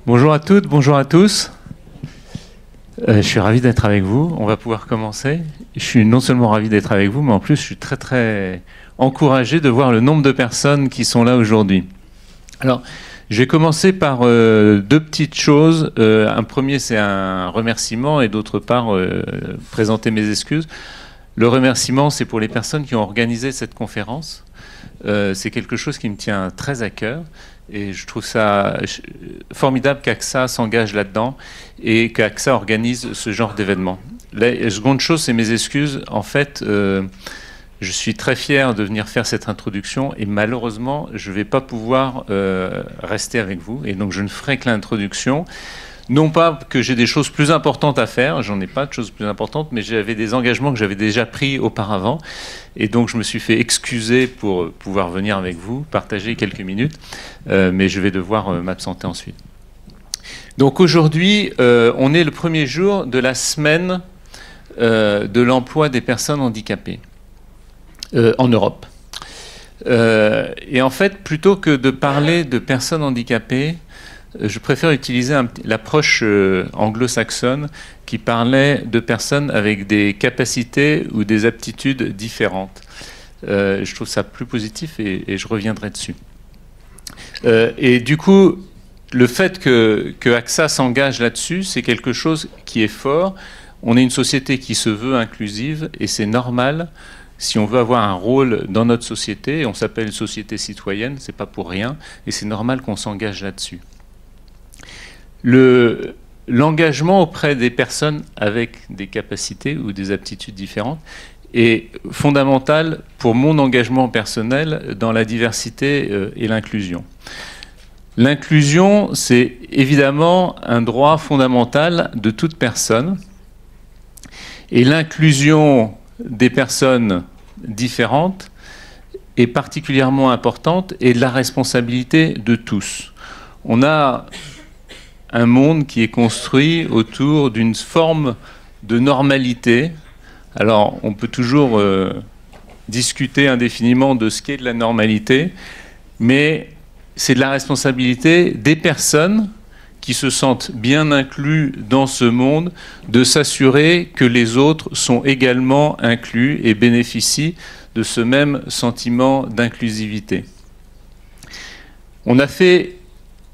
Bonjour à toutes, bonjour à tous. Je suis ravi d'être avec vous. On va pouvoir commencer. Je suis non seulement ravi d'être avec vous, mais en plus je suis très encouragé de voir le nombre de personnes qui sont là aujourd'hui. Alors, je vais commencer par deux petites choses. Un premier, c'est un remerciement, et d'autre part, présenter mes excuses. Le remerciement, c'est pour les personnes qui ont organisé cette conférence. C'est quelque chose qui me tient très à cœur. Et je trouve ça formidable qu'AXA s'engage là-dedans et qu'AXA organise ce genre d'événement. La seconde chose, c'est mes excuses. En fait, je suis très fier de venir faire cette introduction et malheureusement, je ne vais pas pouvoir rester avec vous. Et donc, je ne ferai que l'introduction. Non pas que j'ai des choses plus importantes à faire, j'en ai pas de choses plus importantes, mais j'avais des engagements que j'avais déjà pris auparavant. Et donc, je me suis fait excuser pour pouvoir venir avec vous, partager quelques minutes, mais je vais devoir m'absenter ensuite. Donc aujourd'hui, on est le premier jour de la semaine de l'emploi des personnes handicapées en Europe. Et en fait, plutôt que de parler de personnes handicapées, je préfère utiliser l'approche anglo-saxonne qui parlait de personnes avec des capacités ou des aptitudes différentes. Je trouve ça plus positif et je reviendrai dessus. Et du coup, le fait que AXA s'engage là-dessus, c'est quelque chose qui est fort. On est une société qui se veut inclusive et c'est normal. Si on veut avoir un rôle dans notre société, on s'appelle société citoyenne, c'est pas pour rien, et c'est normal qu'on s'engage là-dessus. L'engagement auprès des personnes avec des capacités ou des aptitudes différentes est fondamental pour mon engagement personnel dans la diversité et l'inclusion. L'inclusion, c'est évidemment un droit fondamental de toute personne. Et l'inclusion des personnes différentes est particulièrement importante et de la responsabilité de tous. On a un monde qui est construit autour d'une forme de normalité. Alors, on peut toujours discuter indéfiniment de ce qu'est de la normalité, mais c'est de la responsabilité des personnes qui se sentent bien inclus dans ce monde de s'assurer que les autres sont également inclus et bénéficient de ce même sentiment d'inclusivité. On a fait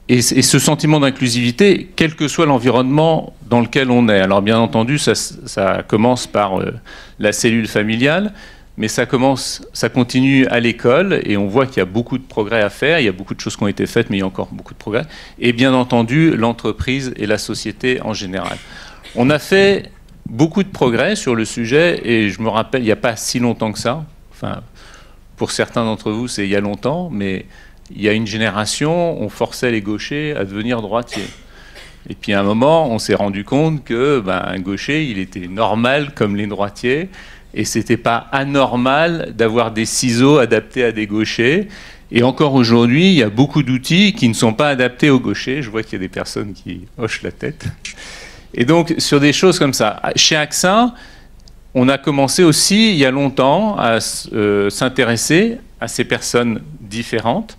et ce sentiment d'inclusivité, quel que soit l'environnement dans lequel on est. Alors bien entendu, ça commence par la cellule familiale, mais ça continue à l'école, et on voit qu'il y a beaucoup de progrès à faire, il y a beaucoup de choses qui ont été faites, mais il y a encore beaucoup de progrès. Et bien entendu, l'entreprise et la société en général. On a fait beaucoup de progrès sur le sujet, et je me rappelle, il n'y a pas si longtemps que ça, enfin, pour certains d'entre vous, c'est il y a longtemps, mais il y a une génération, on forçait les gauchers à devenir droitiers. Et puis à un moment, on s'est rendu compte que un gaucher, il était normal comme les droitiers, et c'était pas anormal d'avoir des ciseaux adaptés à des gauchers. Et encore aujourd'hui, il y a beaucoup d'outils qui ne sont pas adaptés aux gauchers. Je vois qu'il y a des personnes qui hochent la tête. Et donc, sur des choses comme ça. Chez AXA, on a commencé aussi, il y a longtemps, à s'intéresser à ces personnes différentes.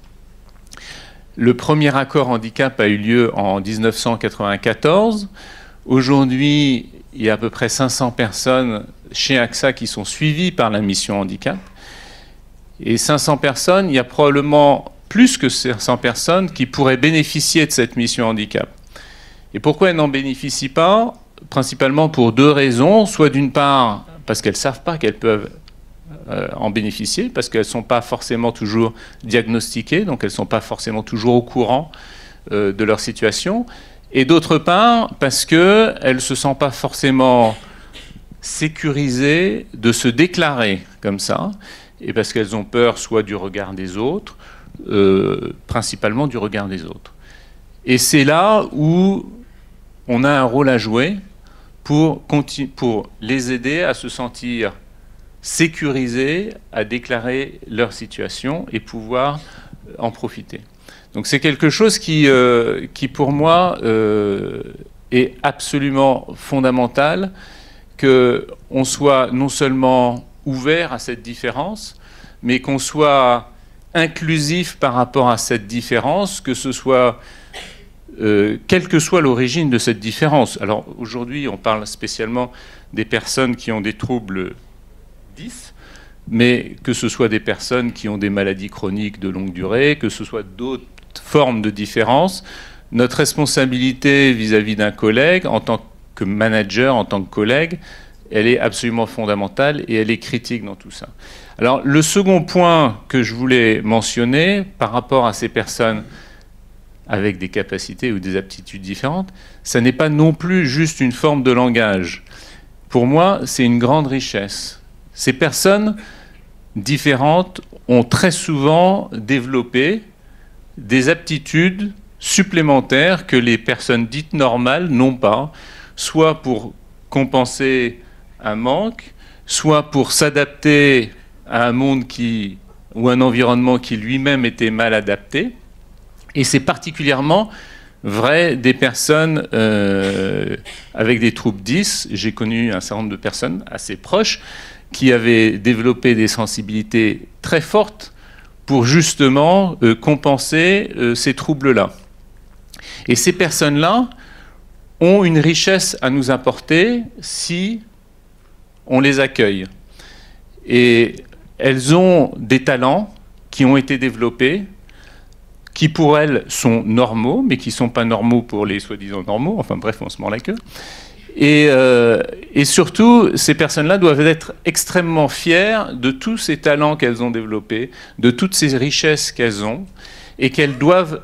Le premier accord handicap a eu lieu en 1994. Aujourd'hui, il y a à peu près 500 personnes chez AXA qui sont suivies par la mission handicap. Et 500 personnes, il y a probablement plus que 500 personnes qui pourraient bénéficier de cette mission handicap. Et pourquoi elles n'en bénéficient pas? Principalement pour deux raisons. Soit d'une part, parce qu'elles ne savent pas qu'elles peuvent en bénéficier, parce qu'elles ne sont pas forcément toujours diagnostiquées, donc elles ne sont pas forcément toujours au courant de leur situation. Et d'autre part, parce qu'elles ne se sentent pas forcément sécurisées de se déclarer comme ça, et parce qu'elles ont peur soit du regard des autres, principalement du regard des autres. Et c'est là où on a un rôle à jouer pour les aider à se sentir sécurisés, à déclarer leur situation et pouvoir en profiter. Donc c'est quelque chose qui pour moi, est absolument fondamental, qu'on soit non seulement ouvert à cette différence, mais qu'on soit inclusif par rapport à cette différence, que ce soit quelle que soit l'origine de cette différence. Alors aujourd'hui, on parle spécialement des personnes qui ont des troubles 10, mais que ce soit des personnes qui ont des maladies chroniques de longue durée, que ce soit d'autres formes de différence, notre responsabilité vis-à-vis d'un collègue, en tant que manager, en tant que collègue, elle est absolument fondamentale et elle est critique dans tout ça. Alors, le second point que je voulais mentionner par rapport à ces personnes avec des capacités ou des aptitudes différentes, ça n'est pas non plus juste une forme de langage. Pour moi, c'est une grande richesse. Ces personnes différentes ont très souvent développé des aptitudes supplémentaires que les personnes dites normales n'ont pas, soit pour compenser un manque, soit pour s'adapter à un monde ou un environnement qui lui-même était mal adapté. Et c'est particulièrement vrai des personnes avec des troubles 10. J'ai connu un certain nombre de personnes assez proches qui avaient développé des sensibilités très fortes pour justement compenser ces troubles-là. Et ces personnes-là ont une richesse à nous apporter si on les accueille. Et elles ont des talents qui ont été développés, qui pour elles sont normaux, mais qui ne sont pas normaux pour les soi-disant normaux. Enfin bref, on se mord la queue. Et surtout, ces personnes-là doivent être extrêmement fières de tous ces talents qu'elles ont développés, de toutes ces richesses qu'elles ont, et qu'elles doivent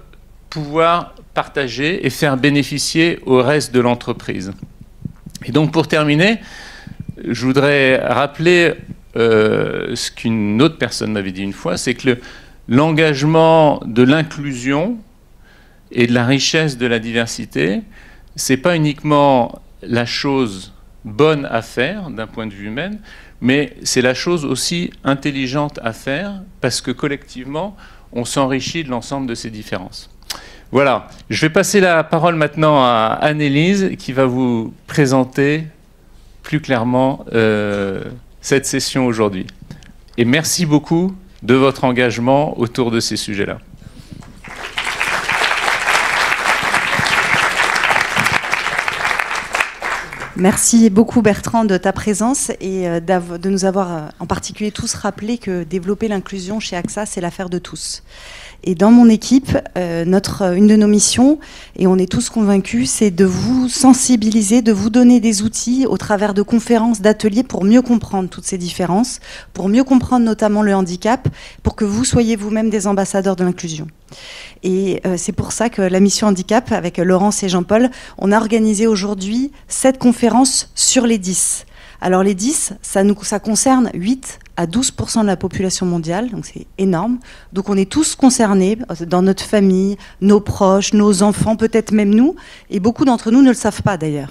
pouvoir partager et faire bénéficier au reste de l'entreprise. Et donc pour terminer, je voudrais rappeler ce qu'une autre personne m'avait dit une fois, c'est que l'engagement de l'inclusion et de la richesse de la diversité, c'est pas uniquement la chose bonne à faire d'un point de vue humain, mais c'est la chose aussi intelligente à faire parce que collectivement, on s'enrichit de l'ensemble de ces différences. Voilà, je vais passer la parole maintenant à Anne-Élise qui va vous présenter plus clairement cette session aujourd'hui. Et merci beaucoup de votre engagement autour de ces sujets-là. Merci beaucoup Bertrand de ta présence et de nous avoir en particulier tous rappelé que développer l'inclusion chez AXA, c'est l'affaire de tous. Et dans mon équipe, une de nos missions, et on est tous convaincus, c'est de vous sensibiliser, de vous donner des outils au travers de conférences, d'ateliers pour mieux comprendre toutes ces différences, pour mieux comprendre notamment le handicap, pour que vous soyez vous-même des ambassadeurs de l'inclusion. Et c'est pour ça que la mission handicap, avec Laurence et Jean-Paul, on a organisé aujourd'hui 7 conférences sur les 10. Alors les 10, ça concerne 8 à 12% de la population mondiale, donc c'est énorme. Donc on est tous concernés dans notre famille, nos proches, nos enfants, peut-être même nous, et beaucoup d'entre nous ne le savent pas d'ailleurs.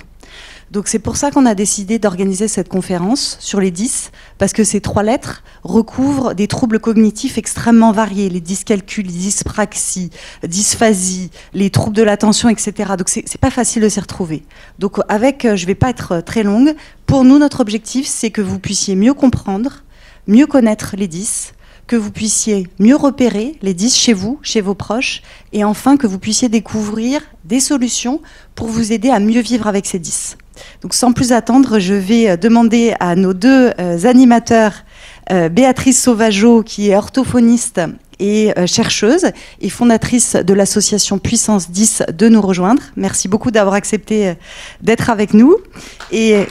Donc c'est pour ça qu'on a décidé d'organiser cette conférence sur les 10, parce que ces 3 lettres recouvrent des troubles cognitifs extrêmement variés, les dyscalculs, les dyspraxies, dysphasie, les troubles de l'attention, etc. Donc c'est pas facile de s'y retrouver. Donc je vais pas être très longue, pour nous notre objectif c'est que vous puissiez mieux comprendre, mieux connaître les 10, que vous puissiez mieux repérer les 10 chez vous, chez vos proches, et enfin que vous puissiez découvrir des solutions pour vous aider à mieux vivre avec ces 10. Donc sans plus attendre, je vais demander à nos 2 animateurs, Béatrice Sauvageau, qui est orthophoniste et chercheuse, et fondatrice de l'association Puissance 10, de nous rejoindre. Merci beaucoup d'avoir accepté d'être avec nous. Et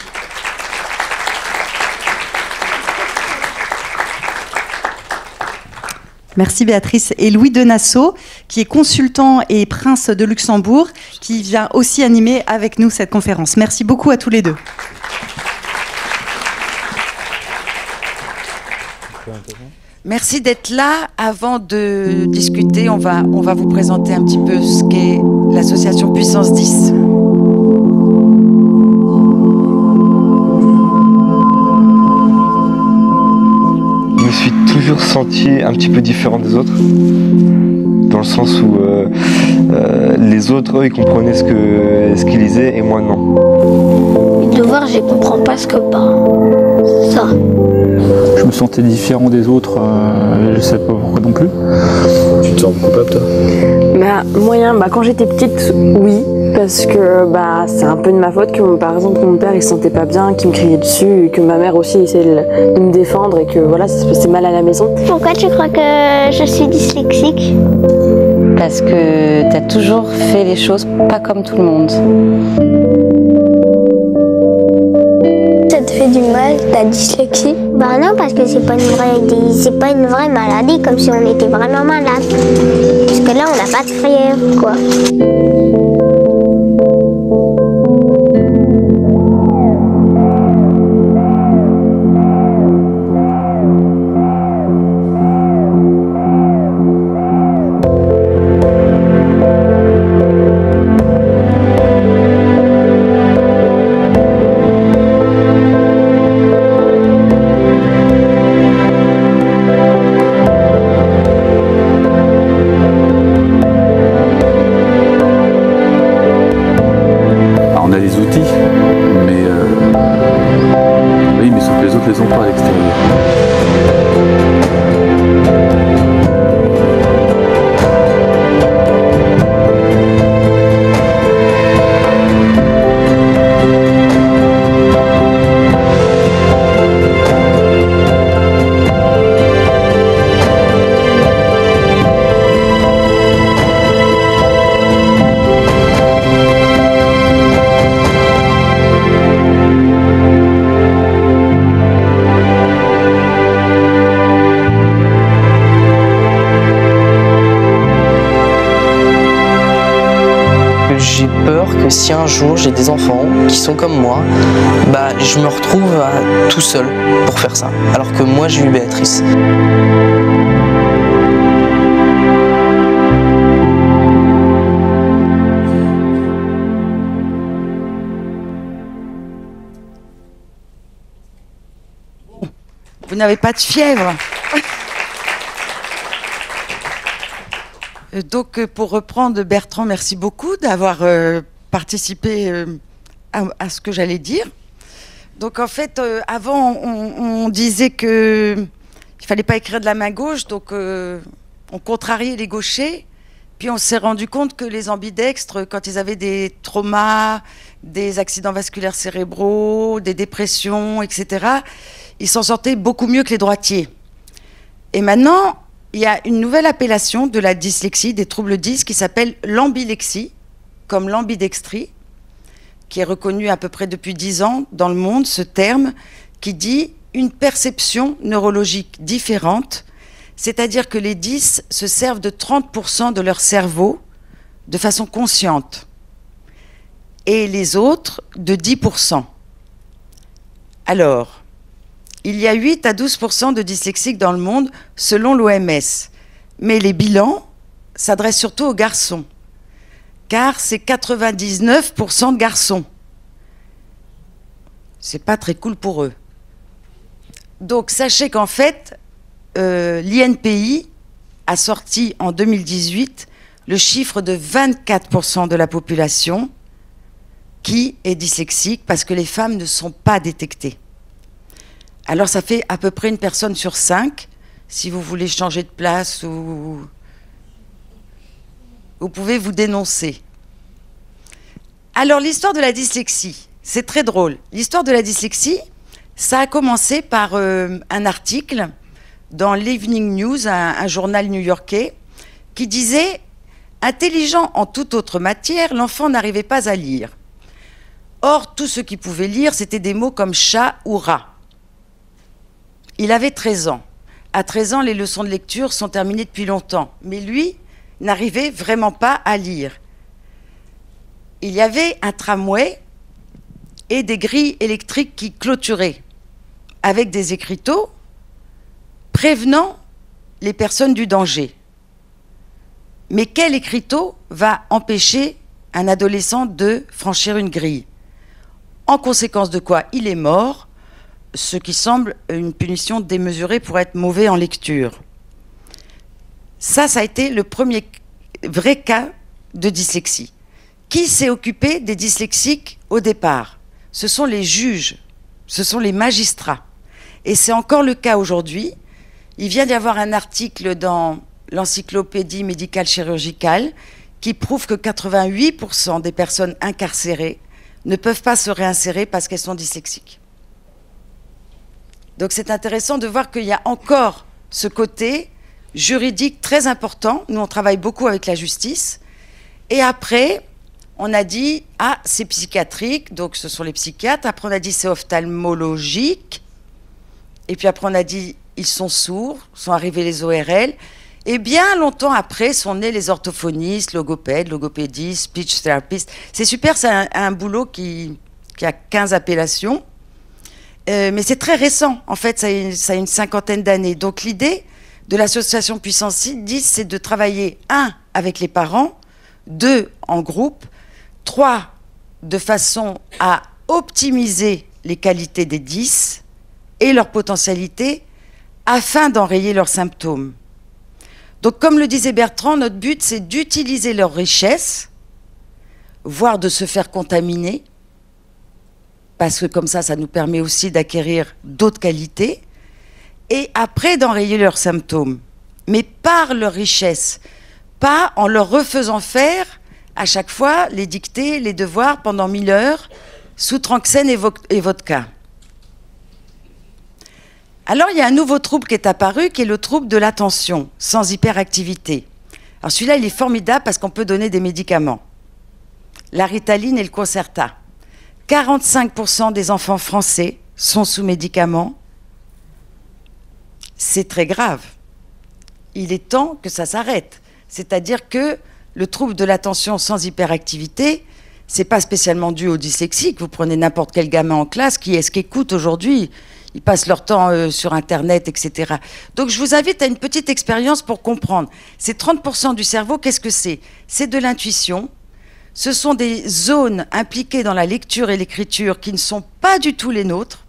merci Béatrice. Et Louis de Nassau, qui est consultant et prince de Luxembourg, qui vient aussi animer avec nous cette conférence. Merci beaucoup à tous les 2. Merci d'être là. Avant de discuter, on va vous présenter un petit peu ce qu'est l'association Puissance 10. Je me suis toujours senti un petit peu différent des autres, dans le sens où les autres, eux, ils comprenaient ce qu'ils disaient et moi non. devoirs, je comprends pas ce que ça. Je me sentais différent des autres, je sais pas pourquoi non plus. Tu te sens coupable, toi? Moyen, quand j'étais petite, oui, parce que c'est un peu de ma faute que par exemple mon père il se sentait pas bien, qu'il me criait dessus, et que ma mère aussi essayait de me défendre et que voilà, ça se passait mal à la maison. Pourquoi tu crois que je suis dyslexique? Parce que t'as toujours fait les choses pas comme tout le monde. Ça te fait du mal, ta dyslexie? Bah non, parce que c'est pas une vraie maladie, comme si on était vraiment malade. Parce que là, on n'a pas de fièvre, quoi. J'ai peur que si un jour j'ai des enfants qui sont comme moi, je me retrouve tout seul pour faire ça, alors que moi j'ai eu Béatrice. Vous n'avez pas de fièvre? Donc, pour reprendre, Bertrand, merci beaucoup d'avoir participé à ce que j'allais dire. Donc, en fait, avant, on disait qu'il ne fallait pas écrire de la main gauche, donc on contrariait les gauchers. Puis, on s'est rendu compte que les ambidextres, quand ils avaient des traumas, des accidents vasculaires cérébraux, des dépressions, etc., ils s'en sortaient beaucoup mieux que les droitiers. Et maintenant, il y a une nouvelle appellation de la dyslexie, des troubles 10, qui s'appelle l'ambilexie, comme l'ambidextrie, qui est reconnue à peu près depuis 10 ans dans le monde, ce terme, qui dit une perception neurologique différente, c'est-à-dire que les 10 se servent de 30% de leur cerveau de façon consciente, et les autres de 10%. Alors, il y a 8 à 12% de dyslexiques dans le monde, selon l'OMS. Mais les bilans s'adressent surtout aux garçons, car c'est 99% de garçons. C'est pas très cool pour eux. Donc, sachez qu'en fait, l'INPI a sorti en 2018 le chiffre de 24% de la population qui est dyslexique, parce que les femmes ne sont pas détectées. Alors, ça fait à peu près une personne sur 5. Si vous voulez changer de place, ou vous pouvez vous dénoncer. Alors, l'histoire de la dyslexie, c'est très drôle. L'histoire de la dyslexie, ça a commencé par un article dans l'Evening News, un journal new-yorkais, qui disait « Intelligent en toute autre matière, l'enfant n'arrivait pas à lire. Or, tout ce qu'il pouvait lire, c'était des mots comme chat ou rat. » Il avait 13 ans. À 13 ans, les leçons de lecture sont terminées depuis longtemps. Mais lui n'arrivait vraiment pas à lire. Il y avait un tramway et des grilles électriques qui clôturaient, avec des écriteaux prévenant les personnes du danger. Mais quel écriteau va empêcher un adolescent de franchir une grille? En conséquence de quoi il est mort, ce qui semble une punition démesurée pour être mauvais en lecture. Ça a été le premier vrai cas de dyslexie. Qui s'est occupé des dyslexiques au départ? ce sont les juges, ce sont les magistrats. Et c'est encore le cas aujourd'hui. Il vient d'y avoir un article dans l'encyclopédie médicale chirurgicale qui prouve que 88% des personnes incarcérées ne peuvent pas se réinsérer parce qu'elles sont dyslexiques. Donc c'est intéressant de voir qu'il y a encore ce côté juridique très important. Nous, on travaille beaucoup avec la justice. Et après, on a dit, ah, c'est psychiatrique, donc ce sont les psychiatres. Après, on a dit, c'est ophtalmologique. Et puis après, on a dit, ils sont sourds, sont arrivés les ORL. Et bien longtemps après sont nés les orthophonistes, logopèdes, logopédistes, speech thérapeutes. C'est super, c'est un boulot qui a 15 appellations. Mais c'est très récent, en fait, ça a une cinquantaine d'années. Donc l'idée de l'association Puissance 10, c'est de travailler, 1, avec les parents, 2, en groupe, 3, de façon à optimiser les qualités des 10 et leurs potentialités afin d'enrayer leurs symptômes. Donc, comme le disait Bertrand, notre but, c'est d'utiliser leurs richesses, voire de se faire contaminer, parce que comme ça nous permet aussi d'acquérir d'autres qualités, et après d'enrayer leurs symptômes, mais par leur richesse, pas en leur refaisant faire à chaque fois les dictées, les devoirs pendant 1000 heures, sous Tranxène et vodka. Alors, il y a un nouveau trouble qui est apparu, qui est le trouble de l'attention, sans hyperactivité. Alors, celui-là, il est formidable parce qu'on peut donner des médicaments. La Ritaline et le Concerta. 45% des enfants français sont sous médicaments. C'est très grave. Il est temps que ça s'arrête. C'est-à-dire que le trouble de l'attention sans hyperactivité, c'est pas spécialement dû aux dyslexiques. Vous prenez n'importe quel gamin en classe, qui est-ce qu'écoute aujourd'hui ? Ils passent leur temps sur Internet, etc. Donc, je vous invite à une petite expérience pour comprendre. Ces 30% du cerveau, qu'est-ce que c'est ? C'est de l'intuition. Ce sont des zones impliquées dans la lecture et l'écriture qui ne sont pas du tout les nôtres,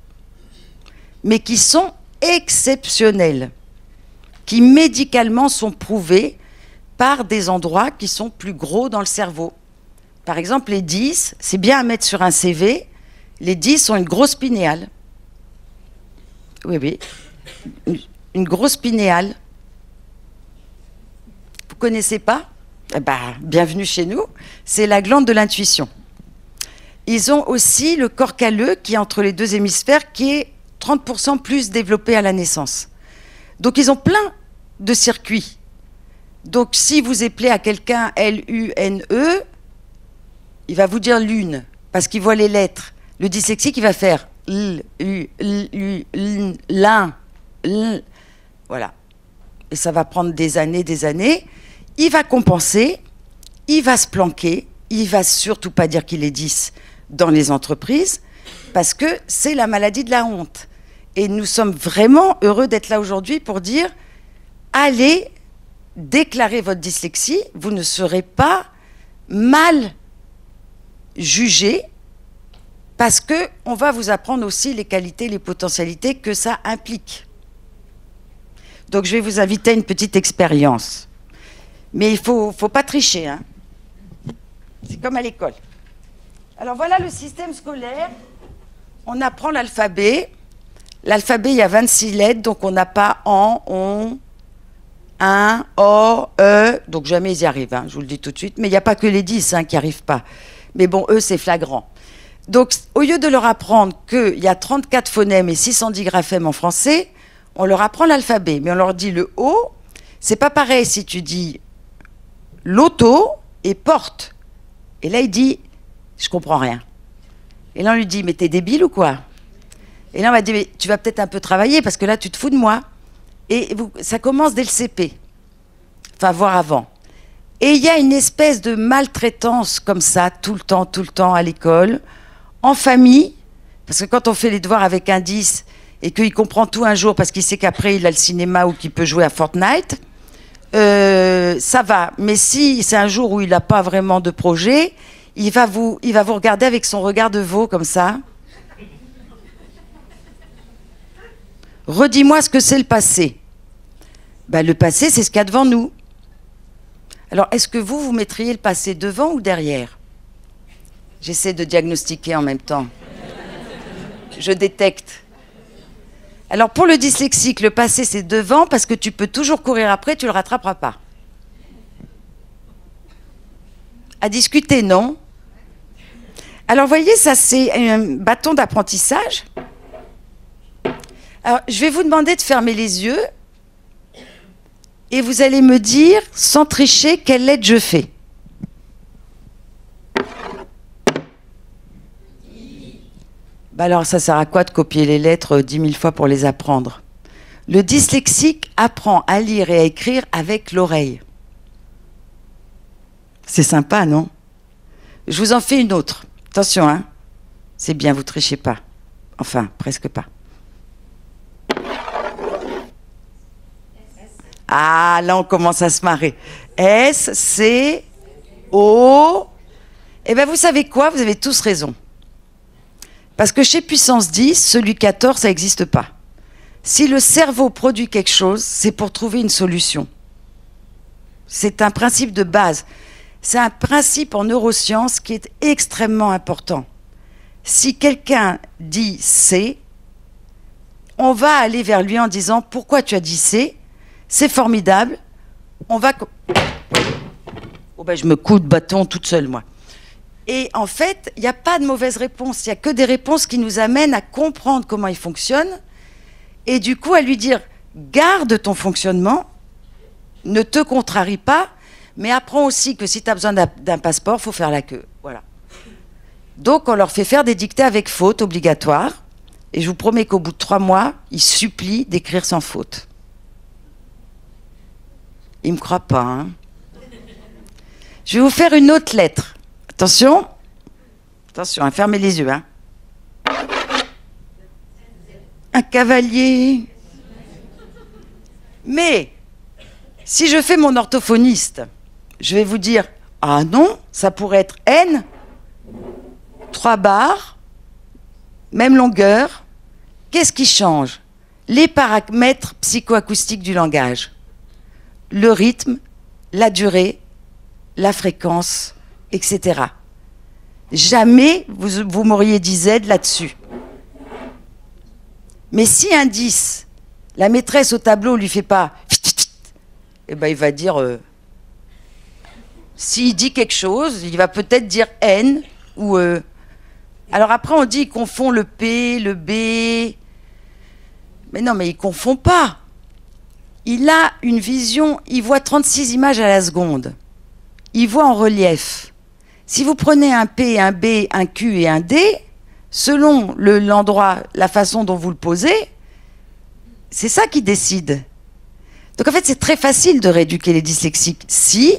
mais qui sont exceptionnelles, qui médicalement sont prouvées par des endroits qui sont plus gros dans le cerveau. Par exemple, les 10, c'est bien à mettre sur un CV, les 10 ont une grosse pinéale. Oui, une grosse pinéale. Vous connaissez pas ? Eh ben, bienvenue chez nous. C'est la glande de l'intuition. Ils ont aussi le corps calleux qui est entre les deux hémisphères, qui est 30% plus développé à la naissance. Donc, ils ont plein de circuits. Donc, si vous appelez à quelqu'un L-U-N-E, il va vous dire lune, parce qu'il voit les lettres. Le dyslexique, il va faire L, U, L, U, L, l'un, L. Voilà. Et ça va prendre des années. Il va compenser, il va se planquer, il va surtout pas dire qu'il est 10 dans les entreprises, parce que c'est la maladie de la honte. Et nous sommes vraiment heureux d'être là aujourd'hui pour dire, allez déclarer votre dyslexie, vous ne serez pas mal jugé, parce qu'on va vous apprendre aussi les qualités, les potentialités que ça implique. Donc je vais vous inviter à une petite expérience. Mais il faut pas tricher, hein. C'est comme à l'école. Alors voilà le système scolaire. On apprend l'alphabet. L'alphabet, il y a 26 lettres, donc on n'a pas en, on, un, o, e. Donc jamais ils y arrivent, hein, je vous le dis tout de suite. Mais il n'y a pas que les 10 qui n'y arrivent pas. Mais bon, eux, c'est flagrant. Donc, au lieu de leur apprendre qu'il y a 34 phonèmes et 610 graphèmes en français, on leur apprend l'alphabet. Mais on leur dit le O, c'est pas pareil si tu dis l'auto et porte. Et là, il dit, je comprends rien. Et là, on lui dit, mais t'es débile ou quoi ? Et là, on va dire, mais tu vas peut-être un peu travailler parce que là, tu te fous de moi. Et ça commence dès le CP. Enfin, voire avant. Et il y a une espèce de maltraitance comme ça, tout le temps, à l'école, en famille. Parce que quand on fait les devoirs avec un 10 et qu'il comprend tout un jour parce qu'il sait qu'après, il a le cinéma ou qu'il peut jouer à Fortnite, ça va. Mais si c'est un jour où il n'a pas vraiment de projet, il va vous regarder avec son regard de veau comme ça. Redis-moi ce que c'est le passé. Ben, le passé, c'est ce qu'il y a devant nous. Alors, est-ce que vous mettriez le passé devant ou derrière ? J'essaie de diagnostiquer en même temps. Je détecte. Alors pour le dyslexique, le passé c'est devant parce que tu peux toujours courir après, tu le rattraperas pas. À discuter, non? Alors vous voyez, ça c'est un bâton d'apprentissage. Alors je vais vous demander de fermer les yeux et vous allez me dire, sans tricher, quelle lettre je fais. Bah alors ça sert à quoi de copier les lettres 10 000 fois pour les apprendre? Le dyslexique apprend à lire et à écrire avec l'oreille. C'est sympa, non? Je vous en fais une autre. Attention, hein. C'est bien, vous trichez pas. Enfin, presque pas. Ah, là on commence à se marrer. S, C, O. Eh bien vous savez quoi? Vous avez tous raison. Parce que chez puissance 10, celui 14, ça n'existe pas. Si le cerveau produit quelque chose, c'est pour trouver une solution. C'est un principe de base. C'est un principe en neurosciences qui est extrêmement important. Si quelqu'un dit C, on va aller vers lui en disant « Pourquoi tu as dit C? C'est formidable. On va... » Oh ben, je me couds de bâton toute seule, moi. Et en fait, il n'y a pas de mauvaise réponse. Il n'y a que des réponses qui nous amènent à comprendre comment il fonctionne. Et du coup, à lui dire, garde ton fonctionnement, ne te contrarie pas, mais apprends aussi que si tu as besoin d'un passeport, il faut faire la queue. Voilà. Donc, on leur fait faire des dictées avec faute obligatoire. Et je vous promets qu'au bout de 3 mois, ils supplient d'écrire sans faute. Ils ne me croient pas, hein. Je vais vous faire une autre lettre. Attention, attention, hein, fermez les yeux. Hein. Un cavalier. Mais, si je fais mon orthophoniste, je vais vous dire, ah non, ça pourrait être N, 3 barres, même longueur. Qu'est-ce qui change? Les paramètres psychoacoustiques du langage. Le rythme, la durée, la fréquence, etc. Jamais vous m'auriez dit Z là-dessus. Mais si un 10, la maîtresse au tableau lui fait pas, eh ben il va dire, s'il dit quelque chose, il va peut-être dire N ou alors après on dit il confond le P, le B, mais non, mais il confond pas. Il a une vision, il voit 36 images à la seconde. Il voit en relief. Si vous prenez un P, un B, un Q et un D, selon l'endroit, la façon dont vous le posez, c'est ça qui décide. Donc en fait, c'est très facile de rééduquer les dyslexiques si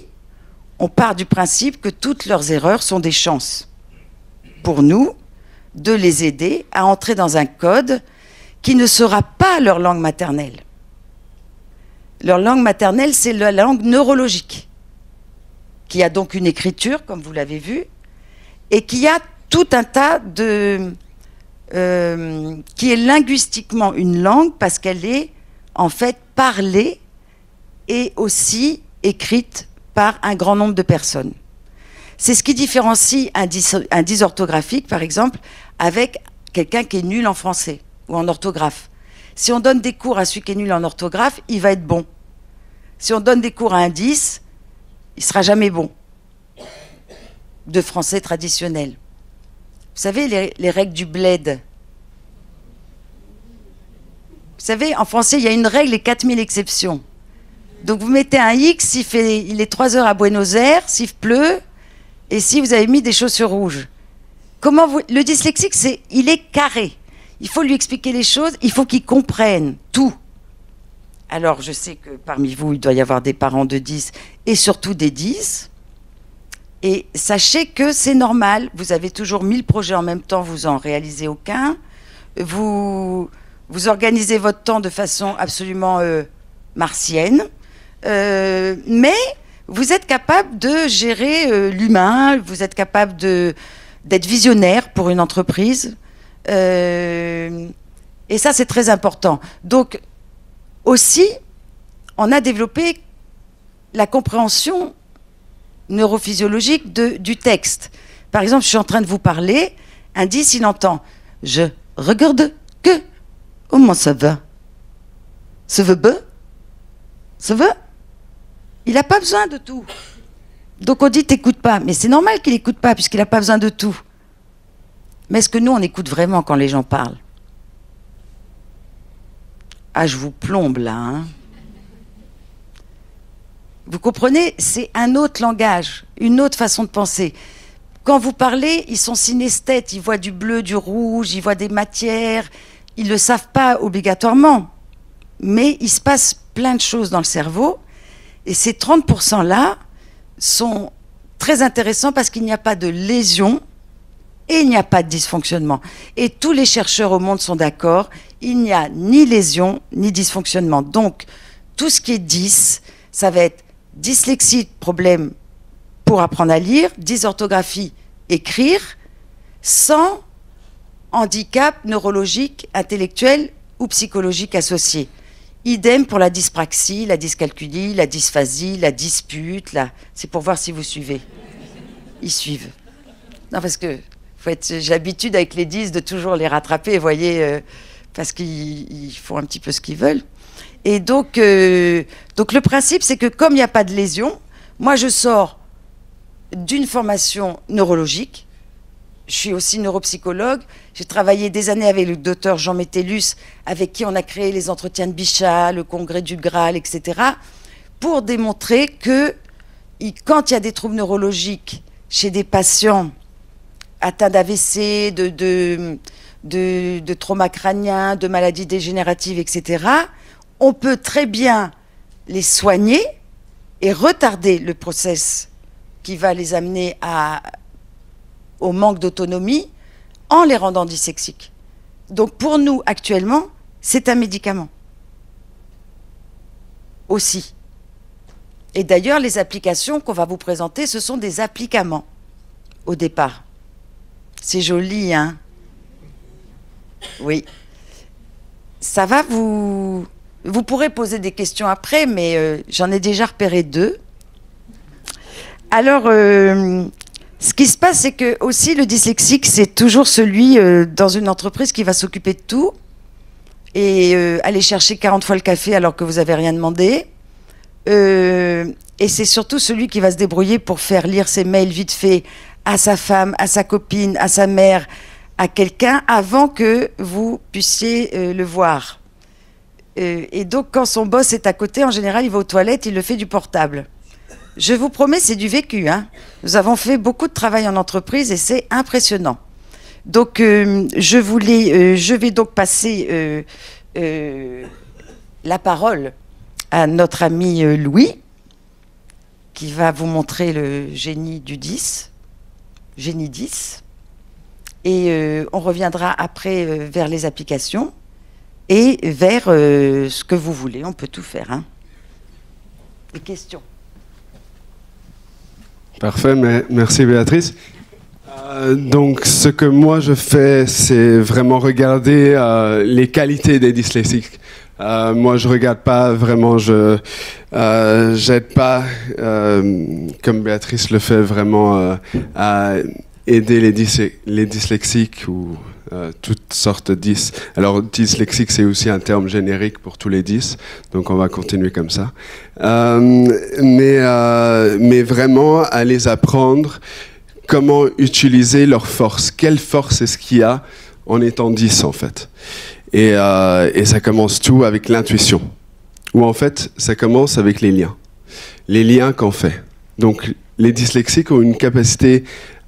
on part du principe que toutes leurs erreurs sont des chances pour nous de les aider à entrer dans un code qui ne sera pas leur langue maternelle. Leur langue maternelle, c'est la langue neurologique, qui a donc une écriture, comme vous l'avez vu, et qui a tout un tas de... qui est linguistiquement une langue, parce qu'elle est en fait parlée et aussi écrite par un grand nombre de personnes. C'est ce qui différencie un dysorthographique, par exemple, avec quelqu'un qui est nul en français ou en orthographe. Si on donne des cours à celui qui est nul en orthographe, il va être bon. Si on donne des cours à un 10, il ne sera jamais bon. De français traditionnel. Vous savez, les règles du bled. Vous savez, en français, il y a une règle et 4000 exceptions. Donc vous mettez un X, il est 3 heures à Buenos Aires, s'il pleut, et si vous avez mis des chaussures rouges. Le dyslexique, il est carré. Il faut lui expliquer les choses, il faut qu'il comprenne tout. Alors, je sais que parmi vous, il doit y avoir des parents de 10 et surtout des 10. Et sachez que c'est normal. Vous avez toujours 1000 projets en même temps, vous en réalisez aucun. Vous organisez votre temps de façon absolument martienne. Mais vous êtes capable de gérer l'humain, vous êtes capable d'être visionnaire pour une entreprise. Et ça, c'est très important. Donc, aussi, on a développé la compréhension neurophysiologique du texte. Par exemple, je suis en train de vous parler, un 10, il entend « je regarde que. Comment ça va? Ça veut bien? Ça va? Il n'a pas besoin de tout. Donc on dit t'écoutes pas. Mais c'est normal qu'il n'écoute pas puisqu'il n'a pas besoin de tout. Mais est-ce que nous, on écoute vraiment quand les gens parlent? Ah, je vous plombe là. Hein. Vous comprenez? C'est un autre langage, une autre façon de penser. Quand vous parlez, ils sont synesthètes. Ils voient du bleu, du rouge, ils voient des matières. Ils ne le savent pas obligatoirement. Mais il se passe plein de choses dans le cerveau. Et ces 30%-là sont très intéressants parce qu'il n'y a pas de lésion et il n'y a pas de dysfonctionnement. Et tous les chercheurs au monde sont d'accord, il n'y a ni lésion ni dysfonctionnement. Donc, tout ce qui est 10, ça va être dyslexie, problème pour apprendre à lire, dysorthographie, écrire, sans handicap neurologique, intellectuel ou psychologique associé. Idem pour la dyspraxie, la dyscalculie, la dysphasie, la dispute. C'est pour voir si vous suivez. Ils suivent. Non, parce que j'ai l'habitude avec les 10 de toujours les rattraper, vous voyez, parce qu'ils font un petit peu ce qu'ils veulent. Et donc le principe, c'est que comme il n'y a pas de lésion, moi je sors d'une formation neurologique. Je suis aussi neuropsychologue. J'ai travaillé des années avec le docteur Jean Métellus, avec qui on a créé les entretiens de Bichat, le congrès du Graal, etc., pour démontrer que quand il y a des troubles neurologiques chez des patients atteints d'AVC, de trauma crânien, de maladies dégénératives, etc., on peut très bien les soigner et retarder le process qui va les amener au manque d'autonomie en les rendant dyslexiques. Donc pour nous, actuellement, c'est un médicament. Aussi. Et d'ailleurs, les applications qu'on va vous présenter, ce sont des applicaments, au départ. C'est joli, hein? Oui. Ça va vous... Vous pourrez poser des questions après, mais j'en ai déjà repéré 2. Alors... ce qui se passe, c'est que aussi le dyslexique, c'est toujours celui dans une entreprise qui va s'occuper de tout et aller chercher 40 fois le café alors que vous n'avez rien demandé. Et c'est surtout celui qui va se débrouiller pour faire lire ses mails vite fait à sa femme, à sa copine, à sa mère, à quelqu'un avant que vous puissiez le voir. Et donc, quand son boss est à côté, en général, il va aux toilettes, il le fait du portable. Je vous promets, c'est du vécu. Hein. Nous avons fait beaucoup de travail en entreprise et c'est impressionnant. Donc, je vais donc passer la parole à notre ami Louis, qui va vous montrer le génie du 10, génie 10. Et on reviendra après vers les applications et vers ce que vous voulez. On peut tout faire. Hein. Les questions. Parfait, merci Béatrice. Donc ce que moi je fais, c'est vraiment regarder les qualités des dyslexiques. Moi je regarde pas vraiment, j'aide pas comme Béatrice le fait vraiment à aider les dyslexiques ou toutes sortes de 10. Alors dyslexique c'est aussi un terme générique pour tous les 10, donc on va continuer comme ça. Mais vraiment à les apprendre comment utiliser leur force. Quelle force est-ce qu'il y a en étant 10 en fait. Et ça commence tout avec l'intuition. Ou en fait ça commence avec les liens. Les liens qu'on fait. Donc les dyslexiques ont une capacité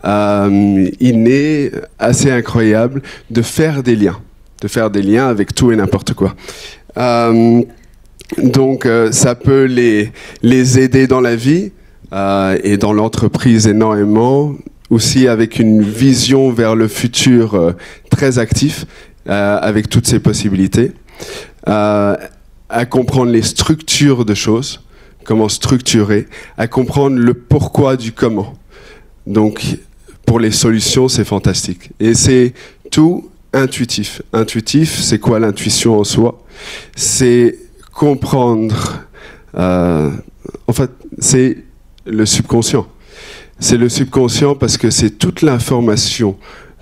innée, assez incroyable, de faire des liens avec tout et n'importe quoi. Donc ça peut les aider dans la vie et dans l'entreprise énormément, aussi avec une vision vers le futur très actif, avec toutes ces possibilités, à comprendre les structures de choses, comment structurer, à comprendre le pourquoi du comment. Donc pour les solutions, c'est fantastique. Et c'est tout intuitif. Intuitif, c'est quoi l'intuition en soi? C'est comprendre... en fait, c'est le subconscient. C'est le subconscient parce que c'est toute l'information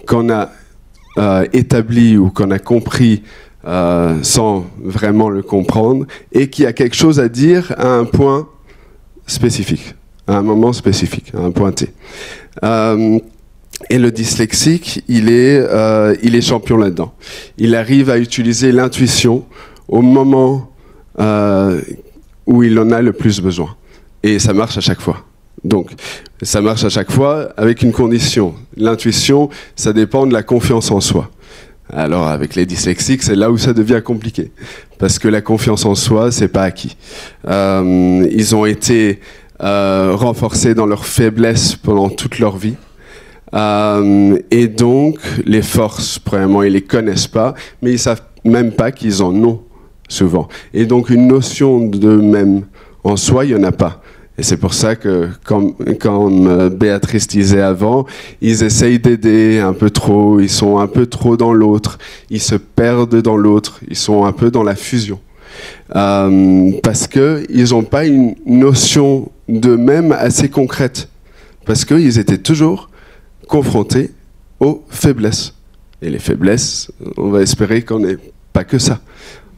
qu'on a établi ou qu'on a compris sans vraiment le comprendre, et qui a quelque chose à dire à un point spécifique, à un moment spécifique, à un point T. Et le dyslexique, il est champion là-dedans. Il arrive à utiliser l'intuition au moment où il en a le plus besoin. Et ça marche à chaque fois. Donc, ça marche à chaque fois avec une condition. L'intuition, ça dépend de la confiance en soi. Alors, avec les dyslexiques, c'est là où ça devient compliqué. Parce que la confiance en soi, c'est pas acquis. Ils ont été renforcés dans leur faiblesse pendant toute leur vie. Et donc, les forces, premièrement, ils les connaissent pas, mais ils savent même pas qu'ils en ont, souvent. Et donc, une notion d'eux-mêmes en soi, il y en a pas. Et c'est pour ça que, comme Béatrice disait avant, ils essayent d'aider un peu trop, ils sont un peu trop dans l'autre, ils se perdent dans l'autre, ils sont un peu dans la fusion. Parce qu'ils n'ont pas une notion d'eux-mêmes assez concrète. Parce qu'ils étaient toujours confrontés aux faiblesses. Et les faiblesses, on va espérer qu'on n'est pas que ça.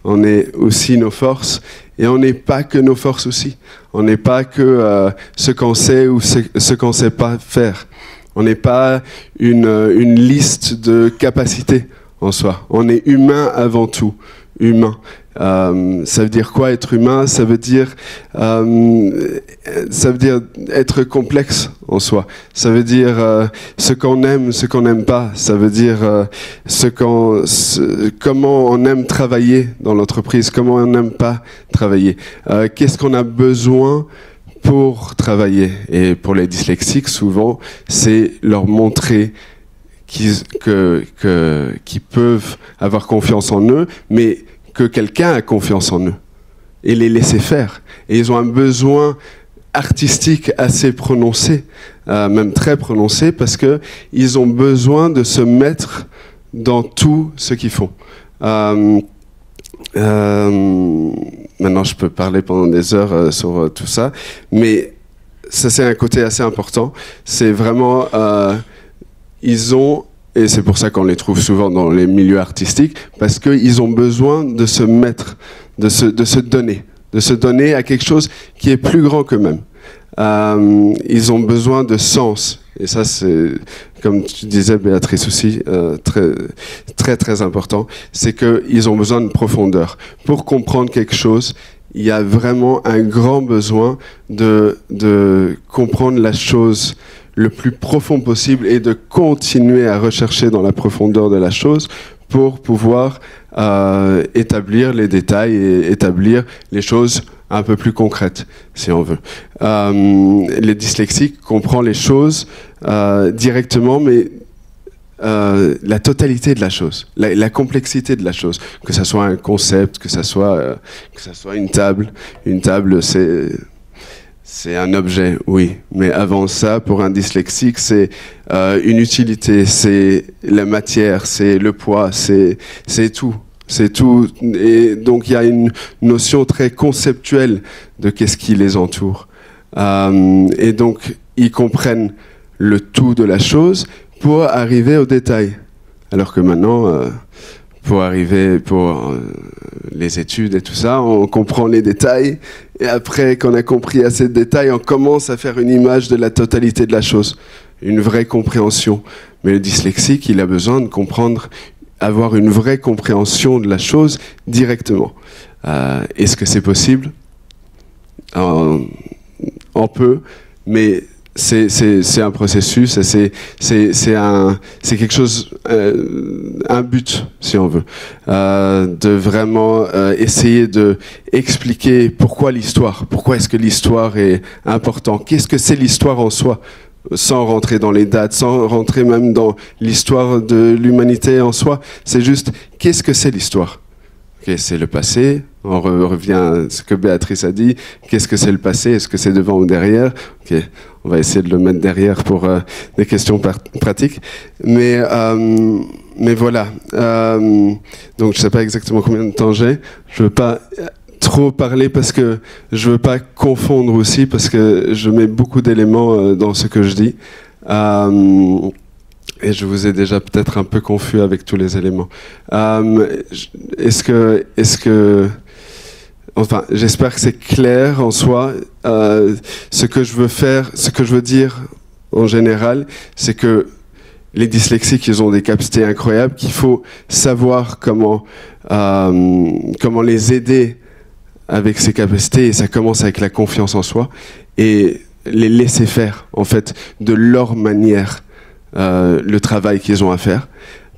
On est aussi nos forces, et on n'est pas que nos forces aussi. On n'est pas que ce qu'on sait ou ce qu'on ne sait pas faire. On n'est pas une liste de capacités en soi. On est humain avant tout, humain. Ça veut dire quoi être humain? Ça veut dire être complexe en soi. Ça veut dire ce qu'on aime, ce qu'on n'aime pas. Ça veut dire comment on aime travailler dans l'entreprise, comment on n'aime pas travailler. Qu'est-ce qu'on a besoin pour travailler? Et pour les dyslexiques, souvent, c'est leur montrer qu'ils peuvent avoir confiance en eux, mais que quelqu'un a confiance en eux, et les laisser faire. Et ils ont un besoin artistique assez prononcé, même très prononcé, parce qu'ils ont besoin de se mettre dans tout ce qu'ils font. Maintenant, je peux parler pendant des heures sur tout ça, mais ça, c'est un côté assez important. C'est vraiment... ils ont... Et c'est pour ça qu'on les trouve souvent dans les milieux artistiques, parce qu'ils ont besoin de se mettre, de se donner à quelque chose qui est plus grand qu'eux-mêmes. Ils ont besoin de sens. Et ça, c'est, comme tu disais, Béatrice aussi, très, très, très important. C'est qu'ils ont besoin de profondeur. Pour comprendre quelque chose, il y a vraiment un grand besoin de comprendre la chose le plus profond possible et de continuer à rechercher dans la profondeur de la chose pour pouvoir établir les détails et établir les choses un peu plus concrètes, si on veut. Les dyslexiques comprennent les choses directement, mais la totalité de la chose, la complexité de la chose, que ça soit un concept, que ça soit une table. Une table, c'est un objet, oui. Mais avant ça, pour un dyslexique, c'est une utilité, c'est la matière, c'est le poids, c'est tout. C'est tout. Et donc, il y a une notion très conceptuelle de qu'est-ce qui les entoure. Et donc, ils comprennent le tout de la chose pour arriver au détail. Alors que maintenant... pour les études et tout ça, on comprend les détails, et après qu'on a compris assez de détails, on commence à faire une image de la totalité de la chose, une vraie compréhension. Mais le dyslexique, il a besoin de comprendre, avoir une vraie compréhension de la chose directement. Est-ce que c'est possible? On peut, mais c'est un processus, c'est quelque chose, un but, si on veut, de vraiment essayer de expliquer pourquoi l'histoire, pourquoi est-ce que l'histoire est importante, qu'est-ce que c'est l'histoire en soi, sans rentrer dans les dates, sans rentrer même dans l'histoire de l'humanité en soi. C'est juste, qu'est-ce que c'est l'histoire? Okay, c'est le passé. On revient à ce que Béatrice a dit. Qu'est-ce que c'est le passé? Est-ce que c'est devant ou derrière? Okay. On va essayer de le mettre derrière pour des questions pratiques. Mais voilà. Donc, je ne sais pas exactement combien de temps j'ai. Je ne veux pas trop parler parce que je ne veux pas confondre aussi, parce que je mets beaucoup d'éléments dans ce que je dis. et je vous ai déjà peut-être un peu confus avec tous les éléments. Enfin, j'espère que c'est clair en soi. Ce que je veux dire en général, c'est que les dyslexiques, ils ont des capacités incroyables, qu'il faut savoir comment les aider avec ces capacités, et ça commence avec la confiance en soi, et les laisser faire, en fait, de leur manière, le travail qu'ils ont à faire,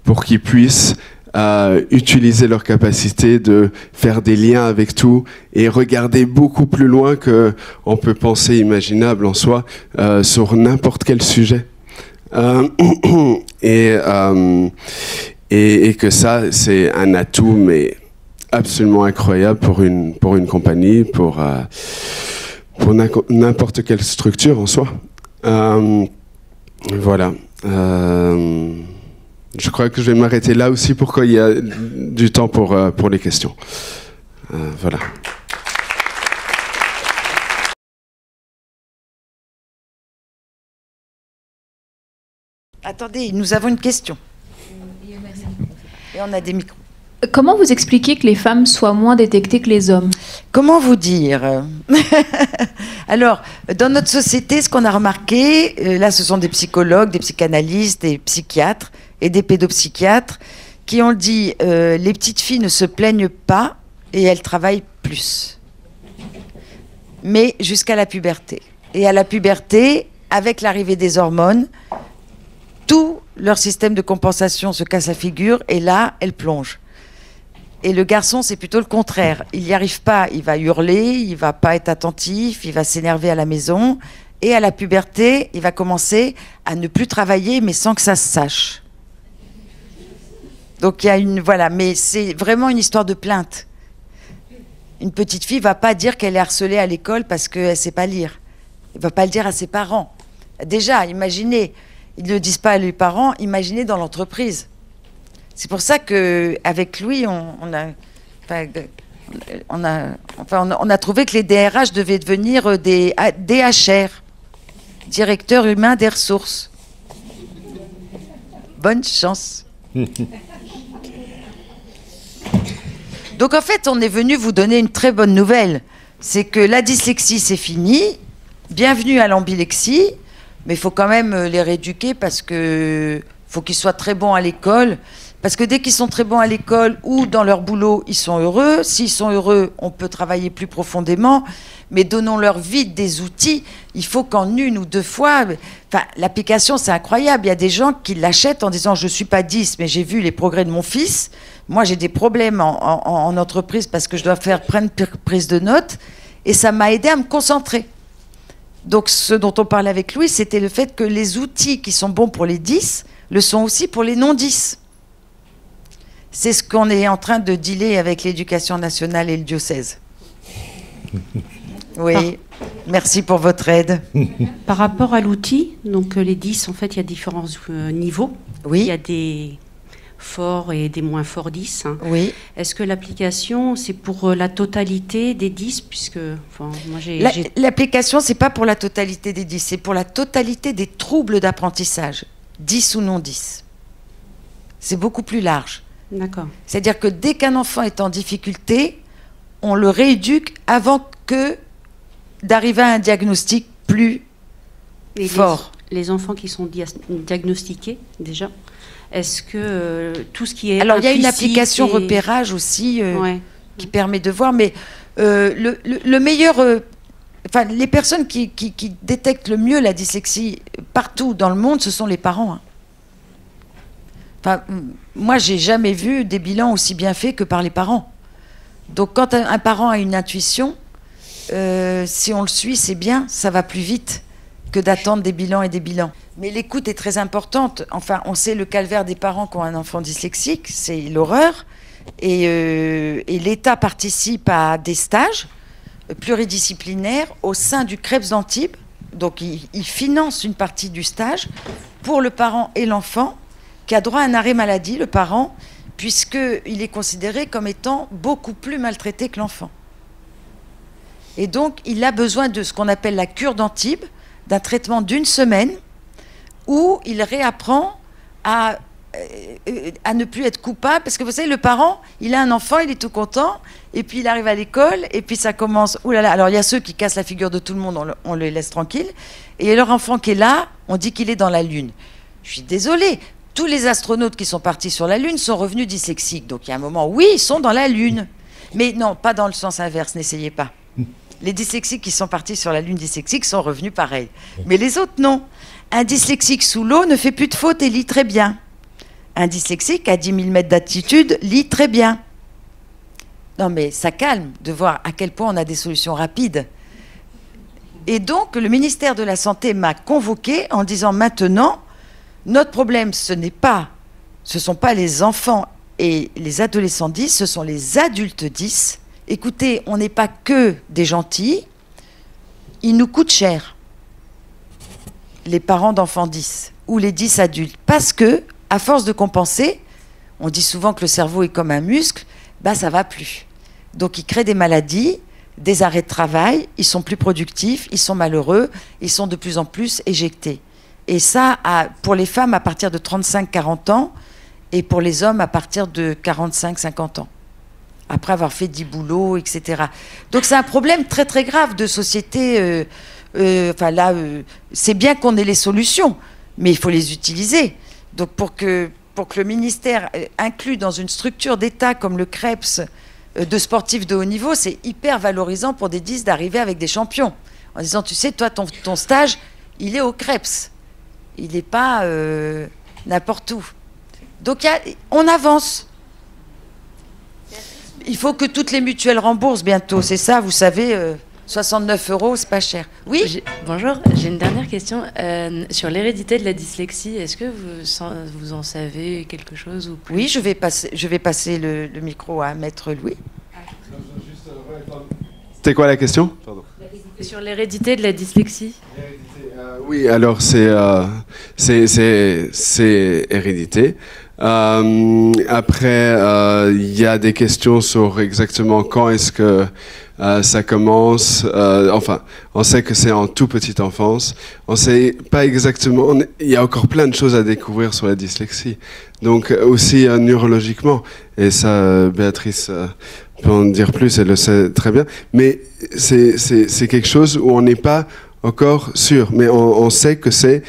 pour qu'ils puissent utiliser leur capacité de faire des liens avec tout et regarder beaucoup plus loin qu'on peut penser imaginable en soi sur n'importe quel sujet. Et que ça, c'est un atout, mais absolument incroyable pour une compagnie, pour n'importe quelle structure en soi. Voilà. Je crois que je vais m'arrêter là aussi pour qu'il y ait du temps pour les questions. Voilà. Attendez, nous avons une question. Et on a des micros. Comment vous expliquez que les femmes soient moins détectées que les hommes? Comment vous dire? Alors, dans notre société, ce qu'on a remarqué, là, ce sont des psychologues, des psychanalystes, des psychiatres et des pédopsychiatres qui ont dit les petites filles ne se plaignent pas et elles travaillent plus. Mais jusqu'à la puberté. Et à la puberté, avec l'arrivée des hormones, tout leur système de compensation se casse la figure et là, elles plongent. Et le garçon, c'est plutôt le contraire. Il n'y arrive pas, il va hurler, il va pas être attentif, il va s'énerver à la maison. Et à la puberté, il va commencer à ne plus travailler, mais sans que ça se sache. Donc il y a une... Voilà, mais c'est vraiment une histoire de plainte. Une petite fille ne va pas dire qu'elle est harcelée à l'école parce qu'elle ne sait pas lire. Elle ne va pas le dire à ses parents. Déjà, imaginez, ils ne le disent pas à leurs parents, imaginez dans l'entreprise. C'est pour ça qu'avec Louis, on a trouvé que les DRH devaient devenir des DHR, directeurs humains des ressources. Bonne chance. Donc en fait, on est venu vous donner une très bonne nouvelle. C'est que la dyslexie, c'est fini. Bienvenue à l'ambilexie. Mais il faut quand même les rééduquer parce que faut qu'ils soient très bons à l'école. Parce que dès qu'ils sont très bons à l'école ou dans leur boulot, ils sont heureux. S'ils sont heureux, on peut travailler plus profondément. Mais donnons-leur vite des outils. Il faut qu'en une ou deux fois... Enfin, l'application, c'est incroyable. Il y a des gens qui l'achètent en disant « Je ne suis pas 10, mais j'ai vu les progrès de mon fils. Moi, j'ai des problèmes en entreprise parce que je dois faire plein de prises de notes. Et ça m'a aidé à me concentrer. » Donc, ce dont on parlait avec Louis, c'était le fait que les outils qui sont bons pour les 10 le sont aussi pour les non-10. C'est ce qu'on est en train de dealer avec l'éducation nationale et le diocèse. Oui, merci pour votre aide. Par rapport à l'outil, donc les 10, en fait, il y a différents niveaux. Oui. Il y a des forts et des moins forts 10. Hein. Oui. Est-ce que l'application, c'est pour la totalité des 10 puisque, enfin, moi, l'application, c'est pas pour la totalité des 10, c'est pour la totalité des troubles d'apprentissage, 10 ou non 10. C'est beaucoup plus large. D'accord. C'est-à-dire que dès qu'un enfant est en difficulté, on le rééduque avant que d'arriver à un diagnostic plus fort. Les enfants qui sont diagnostiqués, déjà, est-ce que tout ce qui est... Alors, il y a une application repérage aussi qui permet de voir, mais le meilleur... Enfin, les personnes qui détectent le mieux la dyslexie partout dans le monde, ce sont les parents. Hein. Enfin, moi, j'ai jamais vu des bilans aussi bien faits que par les parents. Donc, quand un parent a une intuition, si on le suit, c'est bien, ça va plus vite que d'attendre des bilans et des bilans. Mais l'écoute est très importante. Enfin, on sait le calvaire des parents qui ont un enfant dyslexique, c'est l'horreur. Et l'État participe à des stages pluridisciplinaires au sein du CREPS d'Antibes. Donc, il finance une partie du stage pour le parent et l'enfant, qui a droit à un arrêt maladie, le parent, puisqu'il est considéré comme étant beaucoup plus maltraité que l'enfant. Et donc, il a besoin de ce qu'on appelle la cure d'Antibes, d'un traitement d'1 semaine, où il réapprend à ne plus être coupable, parce que vous savez, le parent, il a un enfant, il est tout content, et puis il arrive à l'école, et puis ça commence, oulala, alors il y a ceux qui cassent la figure de tout le monde, on les laisse tranquilles, et leur enfant qui est là, on dit qu'il est dans la Lune. Je suis désolée, tous les astronautes qui sont partis sur la Lune sont revenus dyslexiques, donc il y a un moment, oui, ils sont dans la Lune, mais non, pas dans le sens inverse, n'essayez pas. Les dyslexiques qui sont partis sur la Lune dyslexique sont revenus pareil, mais les autres, non. Un dyslexique sous l'eau ne fait plus de fautes et lit très bien. Un dyslexique à 10 000 mètres d'altitude lit très bien. Non mais ça calme de voir à quel point on a des solutions rapides. Et donc le ministère de la Santé m'a convoqué en disant maintenant, notre problème ce sont pas les enfants et les adolescents 10, ce sont les adultes 10. Écoutez, on n'est pas que des gentils, ils nous coûtent cher, les parents d'enfants 10 ou les 10 adultes, parce que à force de compenser, on dit souvent que le cerveau est comme un muscle, bah ça va plus. Donc ils créent des maladies, des arrêts de travail, ils sont plus productifs, ils sont malheureux, ils sont de plus en plus éjectés. Et ça, pour les femmes à partir de 35-40 ans, et pour les hommes à partir de 45-50 ans, après avoir fait 10 boulots, etc. Donc c'est un problème très très grave de société. C'est bien qu'on ait les solutions, mais il faut les utiliser. Donc pour que le ministère inclue dans une structure d'État comme le CREPS de sportifs de haut niveau, c'est hyper valorisant pour des 10 d'arriver avec des champions. En disant, tu sais, toi, ton stage, il est au CREPS. Il n'est pas n'importe où. Donc on avance. Il faut que toutes les mutuelles remboursent bientôt. C'est ça, vous savez... 69 €, c'est pas cher. Oui. Bonjour, j'ai une dernière question sur l'hérédité de la dyslexie. Est-ce que vous en savez quelque chose ou plus? Oui, je vais passer le micro à Maître Louis. C'était quoi la question? Pardon. Sur l'hérédité de la dyslexie. Oui, alors c'est hérédité. Après, il y a des questions sur exactement quand est-ce que ça commence. Enfin, on sait que c'est en toute petite enfance. On sait pas exactement. Il y a encore plein de choses à découvrir sur la dyslexie. Donc aussi neurologiquement. Et ça, Béatrice peut en dire plus. Elle le sait très bien. Mais c'est quelque chose où on n'est pas encore sûr. Mais on sait que c'est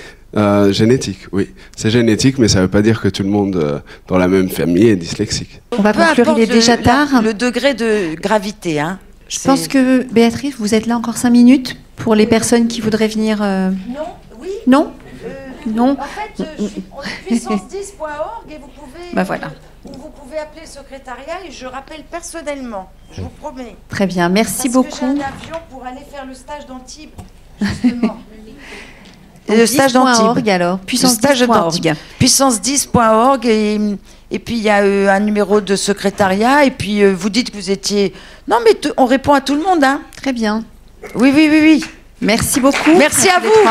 génétique, oui. C'est génétique, mais ça ne veut pas dire que tout le monde dans la même famille est dyslexique. On va conclure, il est déjà tard. Le degré de gravité, hein. Je pense que, Béatrice, vous êtes là encore 5 minutes pour les personnes qui voudraient venir... Non, oui. Non non. En fait, on est puissance10.org et vous pouvez... voilà. Vous pouvez appeler le secrétariat et je rappelle personnellement, je vous promets. Très bien, merci beaucoup. Parce que j'ai un avion pour aller faire le stage d'Antibes, justement. Le stage d'Antibes alors, puissance10.org. Puissance10.org et puis il y a un numéro de secrétariat et puis vous dites que vous étiez... Non mais on répond à tout le monde, hein. Très bien. Oui. Merci beaucoup. Merci à vous.